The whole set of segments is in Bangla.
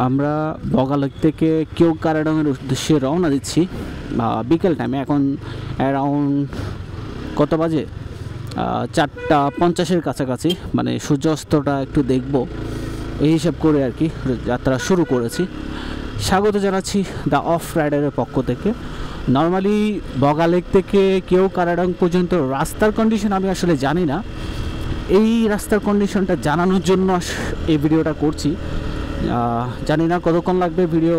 আমরা বগালেক থেকে কেওক্রাডাংয়ের উদ্দেশ্যে রওনা দিচ্ছি বিকেল টাইমে। এখন অ্যারাউন্ড কত বাজে, 4:50-এর কাছাকাছি, মানে সূর্যাস্তটা একটু দেখব এই হিসাব করে আর কি যাত্রা শুরু করেছি। স্বাগত জানাচ্ছি দ্য অফ রাইডারের পক্ষ থেকে। নর্মালি বগালেক থেকে কেওক্রাডাং পর্যন্ত রাস্তার কন্ডিশন আমি আসলে জানি না, এই রাস্তার কন্ডিশনটা জানানোর জন্য এই ভিডিওটা করছি। জানি না কতক্ষণ লাগবে ভিডিও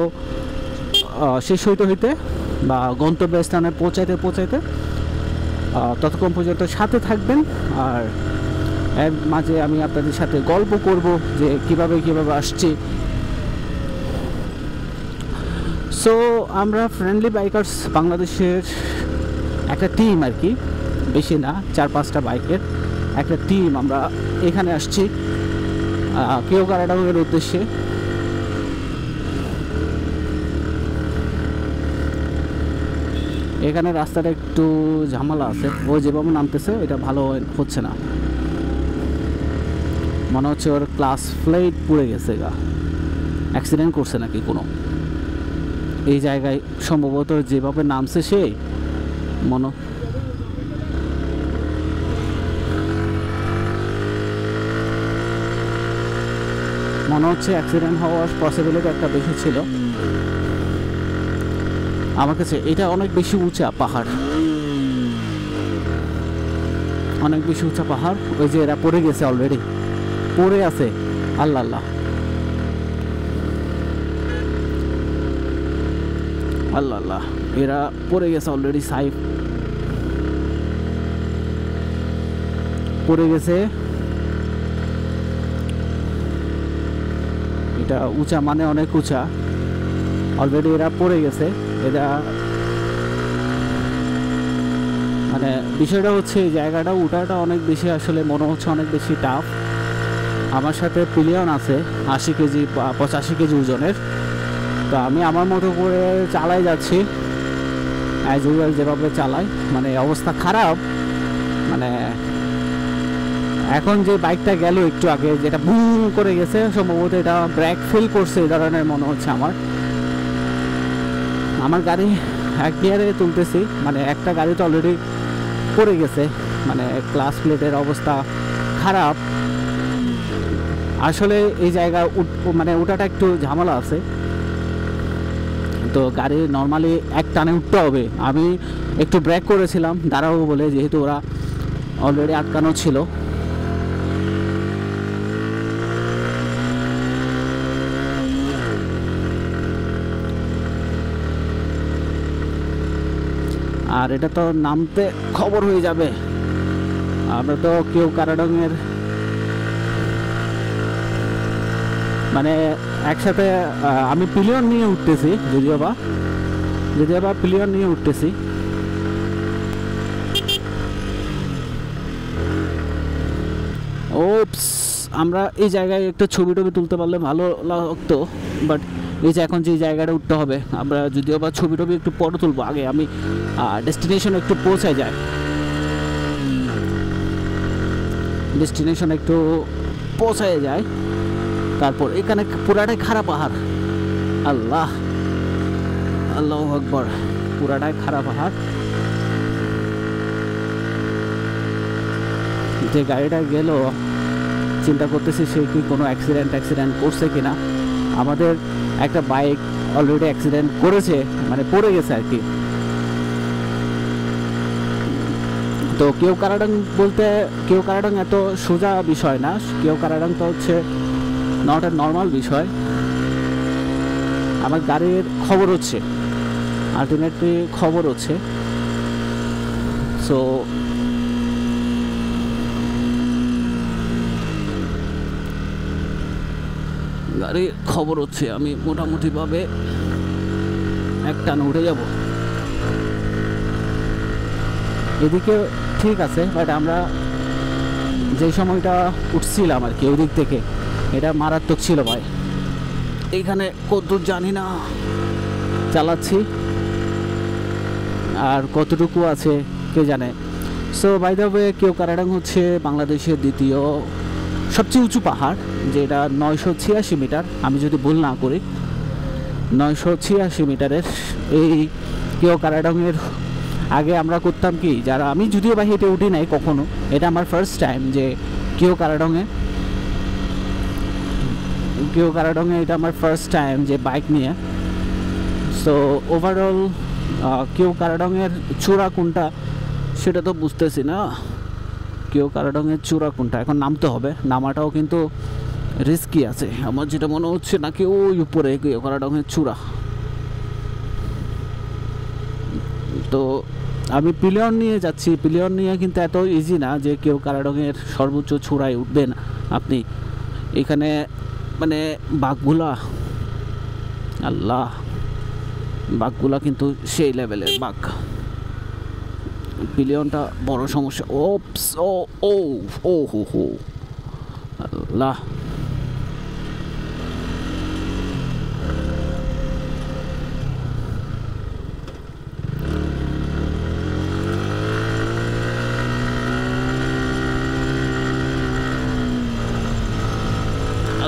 শেষ হইতে বা গন্তব্যস্থানে পৌঁছাইতে। ততক্ষণ পর্যন্ত সাথে থাকবেন, আর এর মাঝে আমি আপনাদের সাথে গল্প করব যে কিভাবে আসছি। সো আমরা ফ্রেন্ডলি বাইকার্স বাংলাদেশের একটা টিম আর কি, বেশি না, 4-5টা বাইকের একটা টিম আমরা এখানে আসছি কেওক্রাডাংয়ের উদ্দেশ্যে। এখানে রাস্তাটা একটু ঝামেলা আছে, ও যেভাবে নামতেছে এটা ভালো হচ্ছে না, মনে হচ্ছে ওর ক্লাস প্লেট পুড়ে গেছে, অ্যাক্সিডেন্ট করছে নাকি কোনো। এই জায়গায় সম্ভবত যেভাবে নামছে সে মনে হচ্ছে অ্যাক্সিডেন্ট হওয়ার পসিবিলিটি একটা বেশি ছিল আমার কাছে। এটা অনেক বেশি উঁচা পাহাড়, অনেক বেশি উঁচা পাহাড়। ওই যে এরা পড়ে গেছে, অলরেডি পড়ে আছে। আল্লাহ আল্লাহ আল্লাহ আল্লাহ, এরা পড়ে গেছে অলরেডি। সাইফ পড়ে গেছে। এটা উঁচা মানে অনেক উঁচা, অলরেডি এরা পড়ে গেছে। এরা মানে বিষয়টা হচ্ছে এই জায়গাটা উঠাটা অনেক বেশি, আসলে মনে হচ্ছে অনেক বেশি টাফ। আমার সাথে পিলিয়ন আছে 80 কেজি 85 কেজি ওজনের, তো আমি আমার মতো করে চালাই যাচ্ছি অ্যাজ ইউজুয়াল যেভাবে চালাই। মানে অবস্থা খারাপ, মানে এখন যে বাইকটা গেল একটু আগে, যেটা বুম করে গেছে, সম্ভবত এটা ব্রেক ফেল করছে এই ধরনের মনে হচ্ছে আমার গাড়ি এক গিয়ারে তুলতেছি, মানে একটা গাড়ি তো অলরেডি পড়ে গেছে, মানে ক্লাস প্লেটের অবস্থা খারাপ। আসলে এই জায়গায় মানে ওটাটা একটু ঝামেলা আছে, তো গাড়ি নর্মালি এক টানে উঠতে হবে। আমি একটু ব্রেক করেছিলাম দাঁড়াবো বলে, যেহেতু ওরা অলরেডি আটকানো ছিল। আর এটা তো নামতে খবর হয়ে যাবে। আমরা তো কেওক্রাডাংয়ের মানে একসাথে, আমি পিলিয়ন নিয়ে উঠতেছি, যদিও বা পিলিয়ন নিয়ে উঠতেছি। ওপস, আমরা এই জায়গায় একটা ছবি তুলতে পারলে ভালো লাগতো, বাট এই যে এখন যে জায়গাটা উঠতে হবে, আমরা যদিও বা ছবি একটু পরে তুলবো, আগে আমি ডেস্টিনেশন একটু পৌঁছায় যায়, তারপর এখানে পুরাটাই খারাপ পাহাড়। আল্লাহ আল্লাহু আকবার, পুরাটাই খারাপ পাহাড়। যে গাড়িটা গেল চিন্তা করতেছি সে কি কোনো অ্যাক্সিডেন্ট করছে কিনা। আমাদের একটা বাইক অলরেডি অ্যাক্সিডেন্ট করেছে, মানে পড়ে গেছে আর কি। তো কেওক্রাডাং এত সোজা বিষয় না, কেওক্রাডাং তো হচ্ছে নট এ নর্মাল বিষয়। আমার গাড়ির খবর হচ্ছে, আলটিমেটলি খবর হচ্ছে। সো গাড়ির খবর হচ্ছে, আমি মোটামুটিভাবে একটানে উঠে যাব। এদিকে ঠিক আছে, বাট আমরা যে সময়টা উঠছিলাম আর কি ওই দিক থেকে, এটা মারাত্মক ছিল ভাই। এইখানে কতদূর জানি না, চালাচ্ছি আর কতটুকু আছে কে জানে। So by the way, Keokradong হচ্ছে বাংলাদেশের দ্বিতীয় সবচেয়ে উঁচু পাহাড়, যেটা 986 মিটার, আমি যদি ভুল না করি 986 মিটারের এই কেওক্রাডংয়ের। আগে আমরা করতাম কি, যারা, আমি যদিও বা হেঁটে উঠি নাই কখনো, এটা আমার ফার্স্ট টাইম যে কেওক্রাডংয়ে এটা আমার ফার্স্ট টাইম যে বাইক নিয়ে। সো ওভারঅল কেওক্রাডংয়ের চূড়া কোনটা সেটা তো বুঝতেছি না, কেওক্রাডংয়ের চূড়া কোনটা, এখন নামতে হবে, নামাটাও কিন্তু রিস্কি আছে আমার যেটা মনে হচ্ছে, নাকি ওই উপরে কেওক্রাডংয়ের চূড়া। তো আমি পিলিয়ন নিয়ে যাচ্ছি, পিলিয়ন নিয়ে কিন্তু এত ইজি না যে কেওক্রাডংয়ের সর্বোচ্চ চূড়ায় উঠবেন আপনি। এখানে মানে বাঘগুলা, আল্লাহ, বাঘগুলা কিন্তু সেই লেভেলের বাঘ। পিলিয়নটা বড় সমস্যা। ওপস, ও ও ও হো হো, আল্লাহ।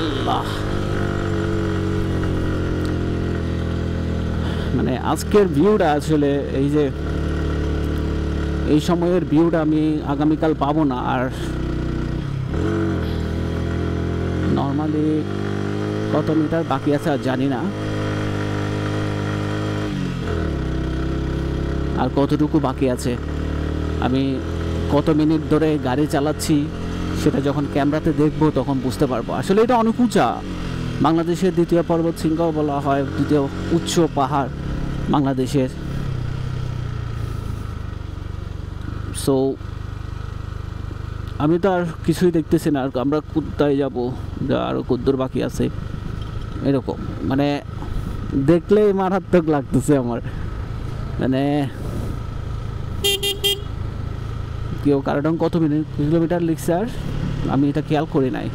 আল্লাহ, মানে আজকের ভিউটা আসলে এই যে এই সময়ের ভিউটা আমি আগামীকাল পাবো না। আর নর্মালি কত মিটার বাকি আছে আর জানি না, আর কতটুকু বাকি আছে। আমি কত মিনিট ধরে গাড়ি চালাচ্ছি সেটা যখন ক্যামেরাতে দেখবো তখন বুঝতে পারবো। আসলে এটা অনেক উঁচা, বাংলাদেশের দ্বিতীয় পর্বত শৃঙ্গ বলা হয়, দ্বিতীয় উচ্চ পাহাড় বাংলাদেশের। সো আমি তো আর কিছুই দেখতেছি না, আর আমরা কোথায় যাবো, আরও কদ্দুর বাকি আছে, এরকম মানে দেখলেই মারাত্মক লাগতেছে আমার। মানে কেওক্রাডং কত কিলোমিটার লিখছে আর আমি এটা খেয়াল করি নাই।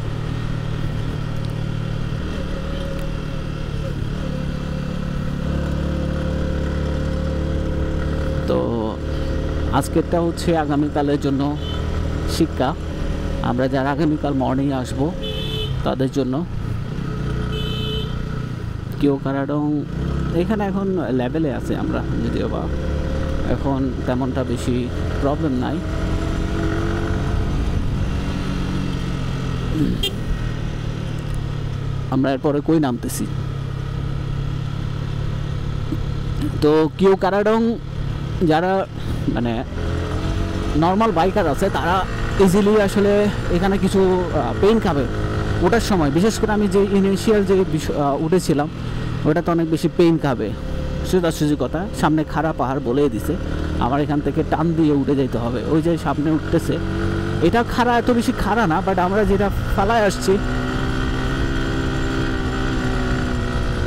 তো আজকেরটা হচ্ছে আগামীকালের জন্য শিক্ষা, আমরা যারা আগামীকাল মর্নিং আসব তাদের জন্য। কেওক্রাডং এখানে এখন লেভেলে আছে, আমরা যদিও বা এখন তেমনটা বেশি প্রবলেম নাই। আমরা এরপরে কই নামতেছি। তো কেওক্রাডং যারা মানে নর্মাল বাইকার আছে তারা ইজিলি আসলে এখানে কিছু পেইন খাবে ওটার সময়, বিশেষ করে আমি যে ইনিশিয়াল যে উঠেছিলাম ওটাতে অনেক বেশি পেইন খাবে। সোজাসুজি কথা, সামনে খাড়া পাহাড় বলেই দিছে, আমার এখান থেকে টান দিয়ে উঠে যেতে হবে। ওই যে সামনে উঠতেছে এটা খাড়া, এত বেশি খাড়া না, বাট আমরা যেটা ফালায় আসছি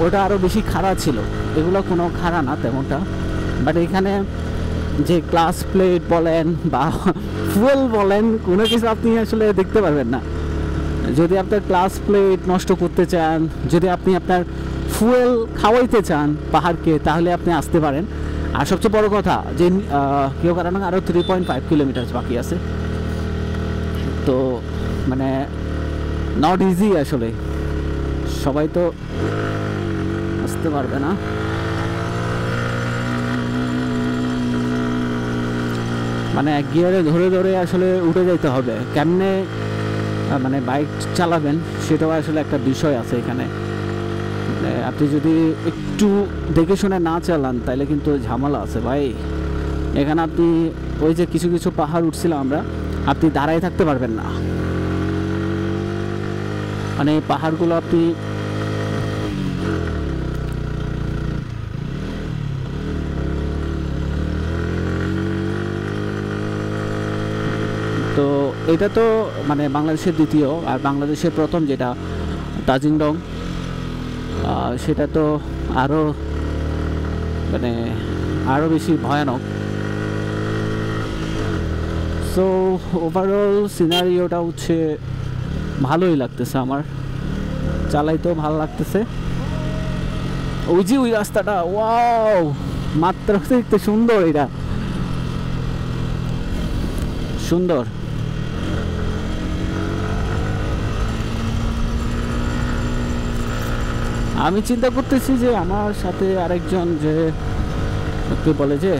ওটা আরও বেশি খাড়া ছিল, এগুলো কোনো খাড়া না তেমনটা। বাট এখানে যে ক্লাস প্লেট বলেন বা ফুয়েল বলেন, কোনো কিছু আপনি আসলে দেখতে পারবেন না। যদি আপনার ক্লাস প্লেট নষ্ট করতে চান, যদি আপনি আপনার ফুয়েল খাওয়াইতে চান পাহাড়কে, তাহলে আপনি আসতে পারেন। আর সবচেয়ে বড় কথা যে কেওক্রাডং আরও 3.5 কিলোমিটার বাকি আছে। তো মানে নট ইজি আসলে, সবাই তো আসতে পারবে না। মানে এক গিয়ারে ধরে ধরে আসলে উঠে যেতে হবে, কেমনে মানে বাইক চালাবেন সেটাও আসলে একটা বিষয় আছে এখানে। মানে আপনি যদি একটু দেখে শুনে না চালান তাহলে কিন্তু ঝামেলা আছে ভাই। এখানে আপনি ওই যে কিছু কিছু পাহাড় উঠছিলাম আমরা, আপনি দাঁড়ায় থাকতে পারবেন না, মানে এই পাহাড়গুলো আপনি তো এটা তো মানে বাংলাদেশের দ্বিতীয়, আর বাংলাদেশের প্রথম যেটা তাজিংডং, সেটা তো আরও মানে আরও বেশি ভয়ানক। সো ওভারঅল সিনারিওটা হচ্ছে ভালোই লাগতেছে আমার, চালাইতেও ভালো লাগতেছে। ওই যে ওই রাস্তাটা, ওয়াও, মাত্র দেখতে সুন্দর, এটা সুন্দর। আমি চিন্তা করতেছি যে আমার সাথে আরেকজন যে কে বলে যে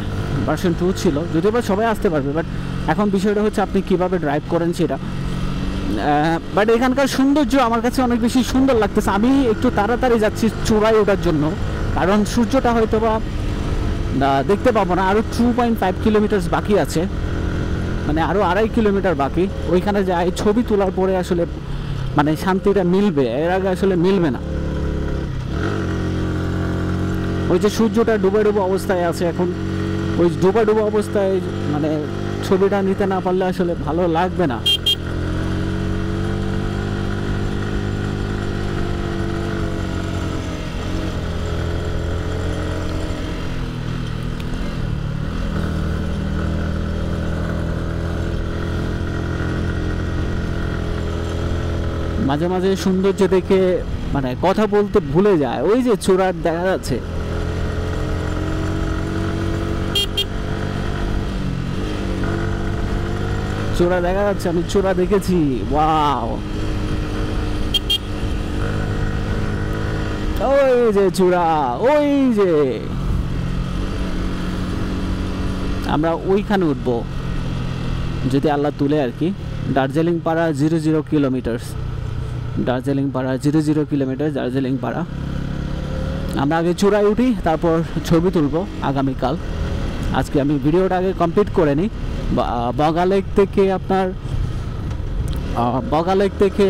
ভার্সন 2 ছিল, যদিও বা সবাই আসতে পারবে, বাট এখন বিষয়টা হচ্ছে আপনি কিভাবে ড্রাইভ করেন সেটা। বাট এখানকার সৌন্দর্য আমার কাছে অনেক বেশি সুন্দর লাগতেছে। আমি একটু তাড়াতাড়ি যাচ্ছি চূড়ায় ওঠার জন্য, কারণ সূর্যটা হয়তো বা দেখতে পাবো না। আরও 2.5 কিলোমিটার বাকি আছে, মানে আরও 2.5 কিলোমিটার বাকি। ওইখানে যাই ছবি তোলার পরে আসলে মানে শান্তিটা মিলবে, এর আগে আসলে মিলবে না। ওই যে সূর্যটা ডুবে ডুবে অবস্থায় আছে এখন, ওই ডুবা ডুবা অবস্থায় মানে ছবিটা নিতে না পারলে আসলে ভালো লাগবে না। মাঝে মাঝে সৌন্দর্য দেখে মানে কথা বলতে ভুলে যায়। ওই যে চূড়ার দেখা যাচ্ছে, চূড়া দেখা যাচ্ছে, আমি চূড়া দেখেছি। ওয়াও, ওই যে চূড়া, ওই যে আমরা ওইখানে উঠবো যদি আল্লাহ তুলে আর কি। দার্জিলিং পাড়া 0 কিলোমিটার, দার্জিলিং পাড়া 0 কিলোমিটার, দার্জিলিং পাড়া। আমরা আগে চূড়ায় উঠি, তারপর ছবি তুলবো আগামীকাল। আজকে আমি ভিডিওটা আগে কমপ্লিট করে নিই। বগালেক থেকে আপনার বগালেক থেকে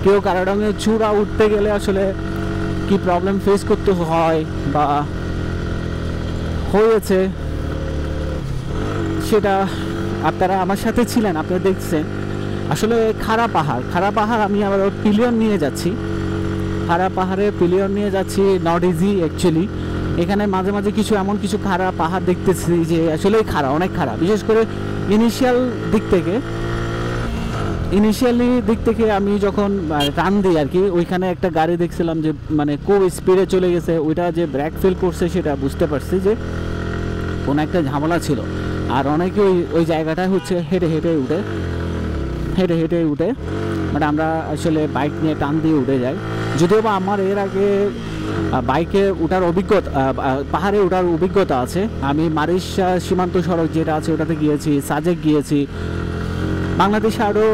কেউ কারাডাঙ্গে চূড়া উঠতে গেলে আসলে কি প্রবলেম ফেস করতে হয় বা হয়েছে সেটা আপনারা আমার সাথে ছিলেন, আপনারা দেখছেন। আসলে খাড়া পাহাড় আমি আবার পিলিয়ন নিয়ে যাচ্ছি, খাড়া পাহাড়ে পিলিয়ন নিয়ে যাচ্ছি, নট ইজি অ্যাকচুয়ালি। এখানে মাঝে মাঝে কিছু এমন কিছু খাড়া পাহাড় দেখতেছি যে আসলেই খাড়া, অনেক খাড়া। বিশেষ করে ইনিশিয়ালি দিক থেকে আমি যখন টান দিই আর কি, ওইখানে একটা গাড়ি দেখছিলাম যে মানে খুব স্পিডে চলে গেছে। ওইটা যে ব্রেক ফেল করছে সেটা বুঝতে পারছি যে কোনো একটা ঝামেলা ছিল। আর অনেকে ওই জায়গাটায় হচ্ছে হেঁটে হেঁটে উঠে মানে আমরা আসলে বাইক নিয়ে টান দিয়ে উঠে যাই। যদিও বা আমার এর আগে বাইকে ওঠার অভিজ্ঞতা, পাহাড়ে ওঠার অভিজ্ঞতা আছে। আমি মারিশা সীমান্ত সড়ক যেটা আছে ওটাতে গিয়েছি, সাজেক গিয়েছি। বাংলাদেশে আরও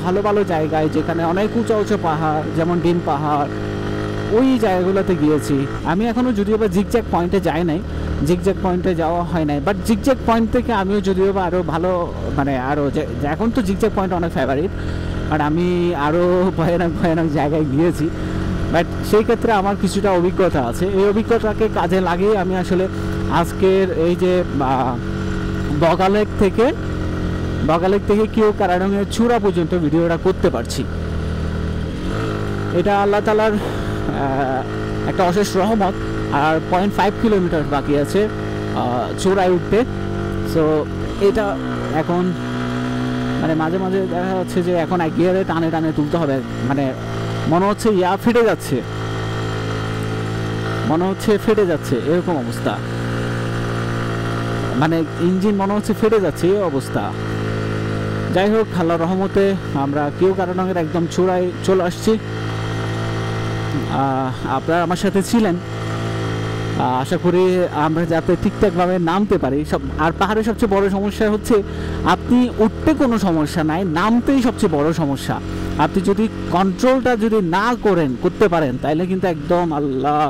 ভালো ভালো জায়গায় যেখানে অনেক উঁচু পাহাড়, যেমন ডিন পাহাড়, ওই জায়গাগুলোতে গিয়েছি আমি। এখনও যদিও বা জিগজ্যাগ পয়েন্টে যাই নাই, জিগজ্যাগ পয়েন্টে যাওয়া হয় নাই, বাট জিগজ্যাগ পয়েন্ট থেকে আমিও যদিও বা আরও ভালো মানে আরও এখন তো জিগজ্যাগ পয়েন্ট অনেক ফেভারিট, বাট আমি আরও ভয়ানক জায়গায় গিয়েছি। বাট সেই ক্ষেত্রে আমার কিছুটা অভিজ্ঞতা আছে। এই অভিজ্ঞতাকে কাজে লাগিয়ে আমি আসলে আজকের এই যে বগালেক থেকে কেউ কারাডাঙ্গের চূড়া পর্যন্ত ভিডিওটা করতে পারছি। এটা আল্লাহ তাআলার একটা অশেষ রহমত। আর 0.5 কিলোমিটার বাকি আছে চূড়ায় উঠতে। সো এটা এখন মানে মাঝে মাঝে দেখা যাচ্ছে যে এখন এক গিয়ারে টানে তুলতে হবে, মানে মনে হচ্ছে ফেটে যাচ্ছে এরকম অবস্থা, মানে ইঞ্জিন মনে হচ্ছে ফেটে যাচ্ছে এই অবস্থা। যাই হোক, আল্লাহর রহমতে আমরা কেউ কারাডাঙ্গের একদম চূড়ায় চলে আসছি। আপনারা আমার সাথে ছিলেন, আশা করি আমরা যাতে ঠিকঠাকভাবে নামতে পারি। আর পাহাড়ের সবচেয়ে বড় সমস্যা হচ্ছে আপনি উঠতে কোনো সমস্যা নাই, নামতেই সবচেয়ে বড় সমস্যা। আপনি যদি কন্ট্রোলটা যদি না করতে পারেন তাহলে কিন্তু একদম আল্লাহ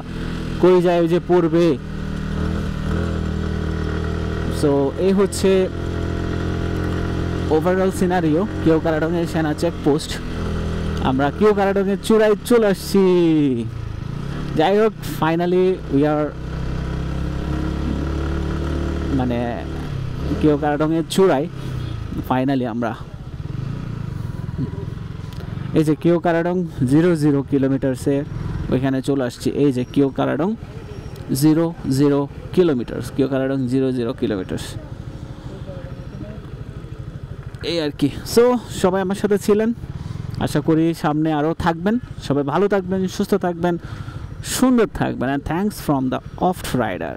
কই যায় যে পড়বে। সো এই হচ্ছে ওভারঅল সিনারিও কেউ কারাডাঙ্গের সেনা চেকপোস্ট। আমরা কেউ কারাডাঙ্গের চূড়ায় চলে আসছি। যাই হোক, ফাইনালি উই আর মানে কেউ কারাডাঙ্গের চূড়ায় ফাইনালি আমরা এই যে কেউ কারাডং 0 কিলোমিটারসে ওইখানে চলে আসছি। এই যে কেউ কারাডং 0 কিলোমিটার, কেউ কারাডং 0 কিলোমিটার, এই আর কি। সো সবাই আমার সাথে ছিলেন, আশা করি সামনে আরও থাকবেন। সবাই ভালো থাকবেন, সুস্থ থাকবেন, সুন্দর থাকবেন। And thanks from the of rider.